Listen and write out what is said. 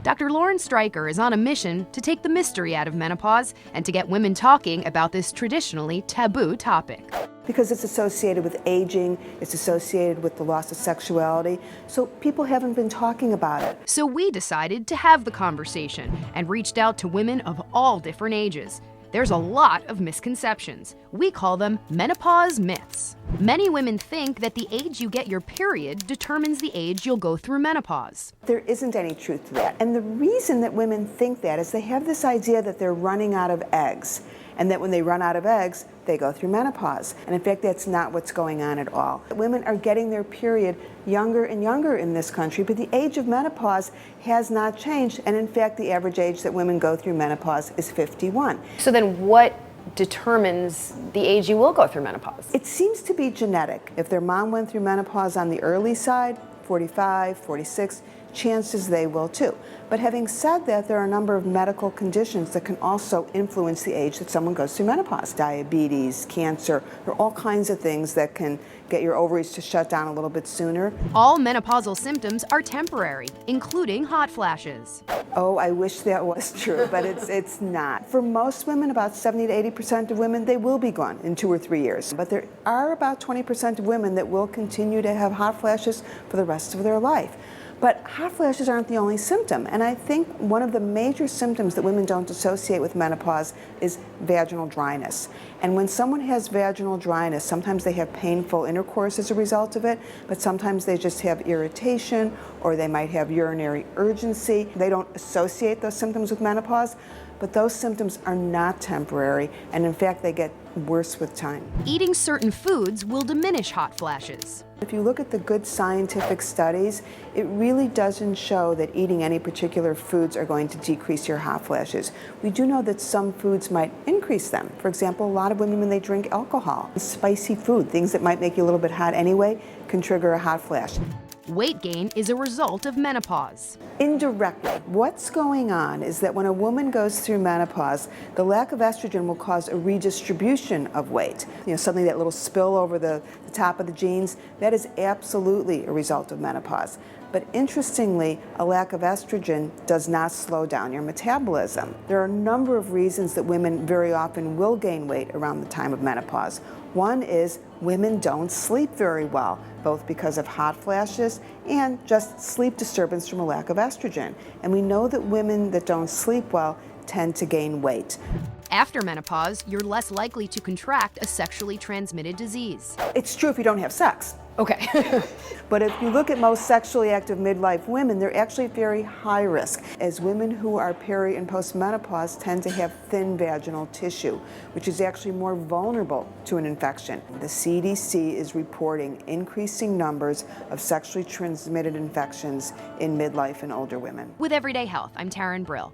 Dr. Lauren Stryker is on a mission to take the mystery out of menopause and to get women talking about this traditionally taboo topic. Because it's associated with aging, it's associated with the loss of sexuality, so people haven't been talking about it. So we decided to have the conversation and reached out to women of all different ages. There's a lot of misconceptions. We call them menopause myths. Many women think that the age you get your period determines the age you'll go through menopause. There isn't any truth to that. And the reason that women think that is they have this idea that they're running out of eggs, and that when they run out of eggs, they go through menopause. And in fact, that's not what's going on at all. Women are getting their period younger and younger in this country, but the age of menopause has not changed. And in fact, the average age that women go through menopause is 51. So then what determines the age you will go through menopause? It seems to be genetic. If their mom went through menopause on the early side, 45, 46, chances they will too. But having said that, there are a number of medical conditions that can also influence the age that someone goes through menopause. Diabetes, cancer, there are all kinds of things that can get your ovaries to shut down a little bit sooner. All menopausal symptoms are temporary, including hot flashes. Oh, I wish that was true, but it's not. For most women, about 70 to 80% of women, they will be gone in 2 or 3 years. But there are about 20% of women that will continue to have hot flashes for the rest of their life. But hot flashes aren't the only symptom, and I think one of the major symptoms that women don't associate with menopause is vaginal dryness. And when someone has vaginal dryness, sometimes they have painful intercourse as a result of it, but sometimes they just have irritation, or they might have urinary urgency. They don't associate those symptoms with menopause, but those symptoms are not temporary, and in fact, they get worse with time. Eating certain foods will diminish hot flashes. If you look at the good scientific studies, it really doesn't show that eating any particular foods are going to decrease your hot flashes. We do know that some foods might increase them. For example, a lot of women, when they drink alcohol, spicy food, things that might make you a little bit hot anyway, can trigger a hot flash. Weight gain is a result of menopause. Indirectly, what's going on is that when a woman goes through menopause, the lack of estrogen will cause a redistribution of weight. Suddenly that little spill over the top of the jeans, that is absolutely a result of menopause. But interestingly, a lack of estrogen does not slow down your metabolism. There are a number of reasons that women very often will gain weight around the time of menopause. One is women don't sleep very well, both because of hot flashes and just sleep disturbance from a lack of estrogen. And we know that women that don't sleep well tend to gain weight. After menopause, you're less likely to contract a sexually transmitted disease. It's true if you don't have sex. Okay. But if you look at most sexually active midlife women, they're actually very high risk, as women who are peri and postmenopause tend to have thin vaginal tissue, which is actually more vulnerable to an infection. The CDC is reporting increasing numbers of sexually transmitted infections in midlife and older women. With Everyday Health, I'm Taryn Brill.